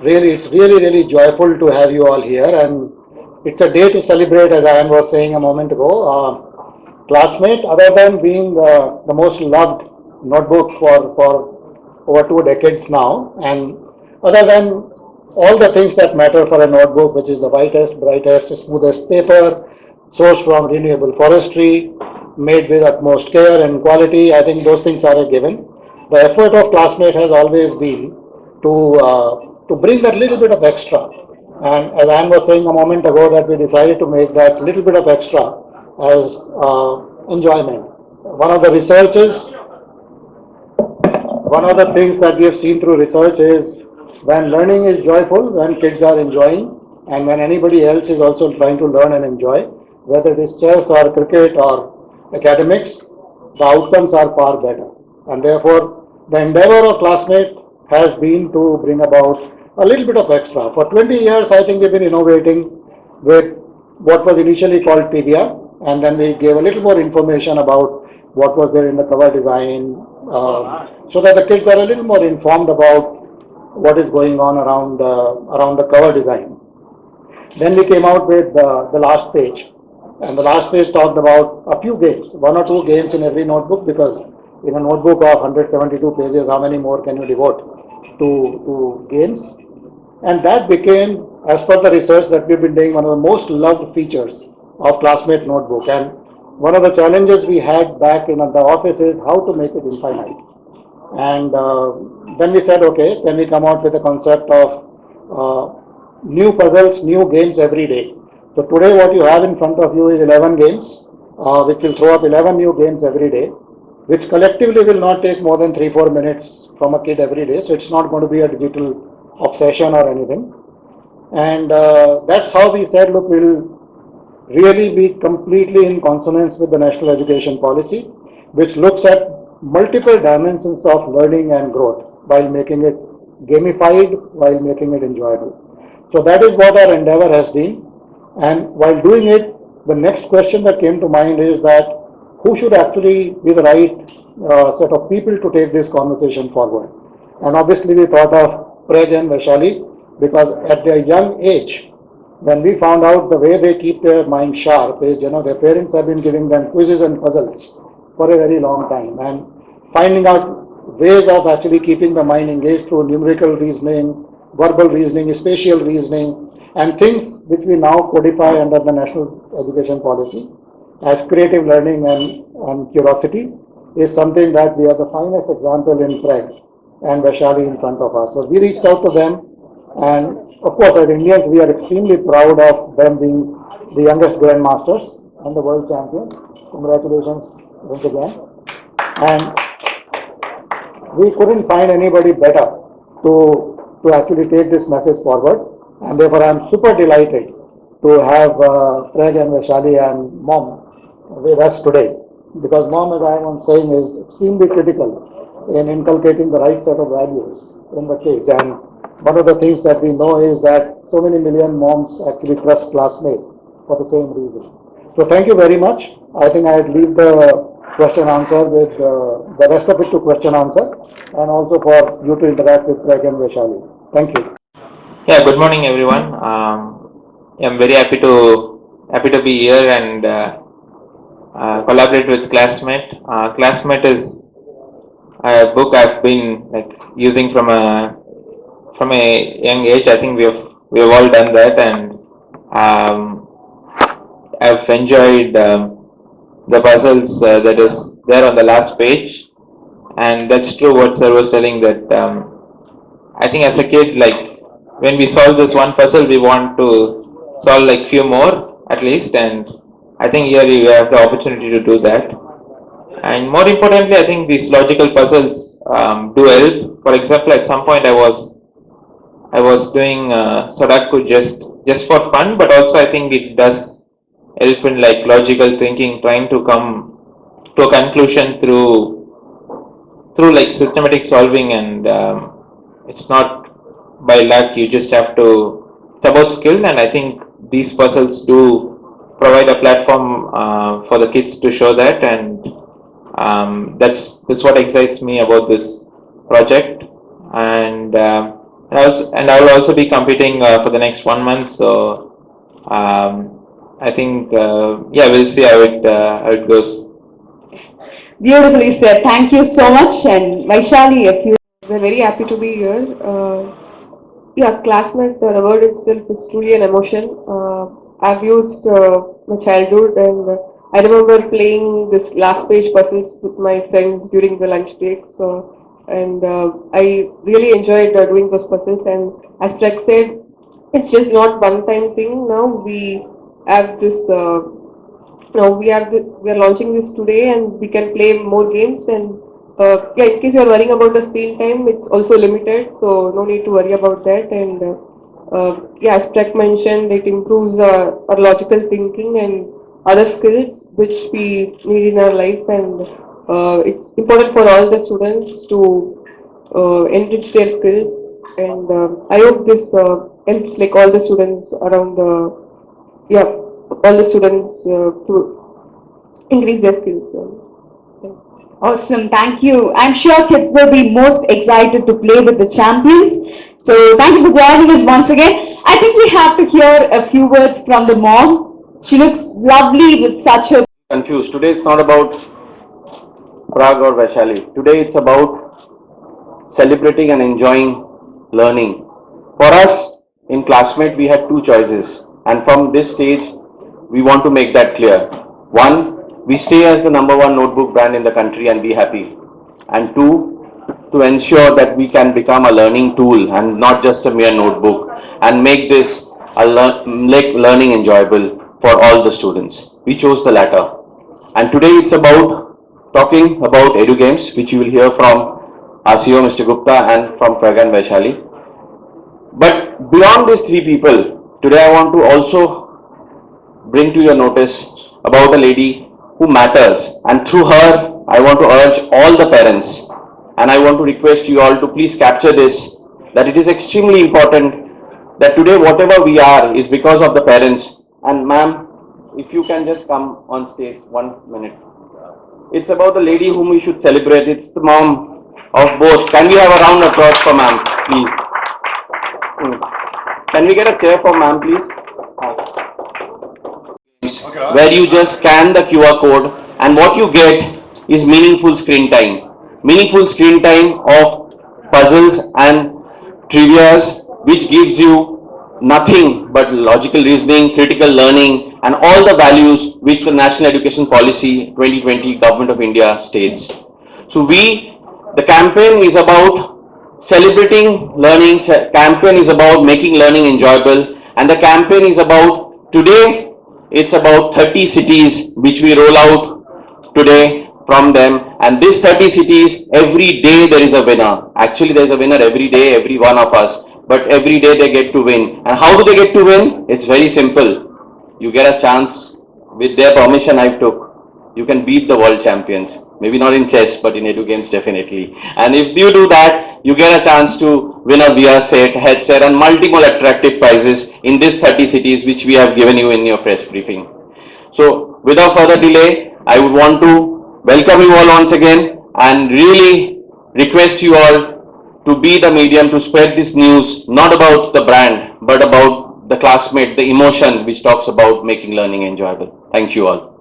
Really, it's really joyful to have you all here, and it's a day to celebrate, as Anne was saying a moment ago. Classmate, other than being the most loved notebook for over 2 decades now, and other than all the things that matter for a notebook, which is the whitest, brightest, smoothest paper, sourced from renewable forestry, made with utmost care and quality, I think those things are a given. The effort of Classmate has always been to bring that little bit of extra. And as Anne was saying a moment ago, that we decided to make that little bit of extra as enjoyment. One of the researches, one of the things that we have seen through research is when learning is joyful, when kids are enjoying, and when anybody else is also trying to learn and enjoy, whether it is chess or cricket or academics, the outcomes are far better. And therefore, the endeavor of Classmate has been to bring about a little bit of extra. For 20 years, I think we've been innovating with what was initially called trivia, and then we gave a little more information about what was there in the cover design, so that the kids are a little more informed about what is going on around the cover design. Then we came out with the last page, and the last page talked about a few games, 1 or 2 games in every notebook, because in a notebook of 172 pages, how many more can you devote to games? And that became, as per the research that we've been doing, one of the most loved features of Classmate notebook. And one of the challenges we had back in the office is how to make it infinite. And then we said, okay, can we come out with a concept of new puzzles, new games every day. So today what you have in front of you is 11 games, which will throw up 11 new games every day, which collectively will not take more than 3-4 minutes from a kid every day. So it's not going to be a digital obsession or anything. And that's how we said, look, we'll really be completely in consonance with the national education policy, which looks at multiple dimensions of learning and growth while making it gamified, while making it enjoyable. So that is what our endeavor has been. And while doing it, the next question that came to mind is that who should actually be the right set of people to take this conversation forward? And obviously we thought of Preg and Vaishali, because at their young age, when we found out the way they keep their mind sharp is, their parents have been giving them quizzes and puzzles for a very long time, and finding out ways of actually keeping the mind engaged through numerical reasoning, verbal reasoning, spatial reasoning, and things which we now codify under the national education policy as creative learning and curiosity is something that we are the finest example in Prague and Vaishali in front of us. So we reached out to them, and of course as Indians we are extremely proud of them being the youngest grandmasters and the world champions. Congratulations once again. And we couldn't find anybody better to actually take this message forward, and therefore I am super delighted to have Preg and Vaishali and Mom with us today, because Mom, as I am saying, is extremely critical in inculcating the right set of values in the kids. And one of the things that we know is that so many million moms actually trust Classmate for the same reason. So thank you very much. I think I'd leave the question answer with the rest of it to question answer, and also for you to interact with Preg and Vaishali. Thank you. Yeah, good morning everyone. I'm very happy to be here and collaborate with Classmate. Classmate is a book I've been using from a young age. I think we have all done that, and I've enjoyed the puzzles that is there on the last page, and that's true what sir was telling, that I think as a kid, when we solve this one puzzle, we want to solve few more at least, and I think here you have the opportunity to do that. And more importantly, I think these logical puzzles do help. For example, at some point I was doing Sudoku just for fun, but also I think it does help in logical thinking, trying to come to a conclusion through systematic solving, and it's not by luck. You just have to, it's about skill, and I think these puzzles do provide a platform for the kids to show that, and that's what excites me about this project. And and I will also be competing for the next 1 month. So I think yeah, we'll see how it goes. Beautifully said. Thank you so much. And Vaishali, if you We're very happy to be here. Yeah, Classmate, the word itself is truly an emotion. I've used my childhood, and I remember playing this last page puzzles with my friends during the lunch break. So, and I really enjoyed doing those puzzles. And as Greg said, it's just not one time thing. Now we have this. Now we are launching this today, and we can play more games. And yeah, in case you are worrying about the screen time, it's also limited, so no need to worry about that. And yeah, as Trek mentioned, it improves our logical thinking and other skills which we need in our life. And it's important for all the students to enrich their skills. And I hope this helps like all the students around the yeah, all the students to increase their skills. awesome. Thank you. I'm sure kids will be most excited to play with the champions. So thank you for joining us once again. I think we have to hear a few words from the mom. She looks lovely with such a confused. Today it's not about Prague or Vaishali. Today it's about celebrating and enjoying learning. For us in Classmate, we had two choices, and from this stage, we want to make that clear. One, we stay as the #1 notebook brand in the country and be happy. And two, to ensure that we can become a learning tool and not just a mere notebook, and make this make learning enjoyable for all the students. We chose the latter. And today it's about talking about eduGAMES, which you will hear from our CEO Mr. Gupta and from Prag and Vaishali. But beyond these three people, today I want to also bring to your notice about a lady who matters, and through her I want to urge all the parents, and I want to request you all to please capture this, that it is extremely important that today whatever we are is because of the parents. And ma'am, if you can just come on stage 1 minute. It's about the lady whom we should celebrate. It's the mom of both. Can we have a round of applause for ma'am, please? Can we get a chair for ma'am, please? Where you just scan the QR code, and what you get is meaningful screen time. Meaningful screen time of puzzles and trivias, which gives you nothing but logical reasoning, critical learning, and all the values which the National Education Policy 2020 Government of India states. So the campaign is about celebrating learning, campaign is about making learning enjoyable, and the campaign is about today, it's about 30 cities which we roll out today from them. And these 30 cities, every day there is a winner. Actually, there is a winner every day, every one of us. But every day they get to win. And how do they get to win? It's very simple. You get a chance, with their permission I took, you can beat the world champions. Maybe not in chess, but in eduGAMES definitely. And if you do that, you get a chance to win a VR set, headset, and multiple attractive prizes in these 30 cities which we have given you in your press briefing. So without further delay, I would want to welcome you all once again and really request you all to be the medium to spread this news, not about the brand, but about the Classmate, the emotion which talks about making learning enjoyable. Thank you all.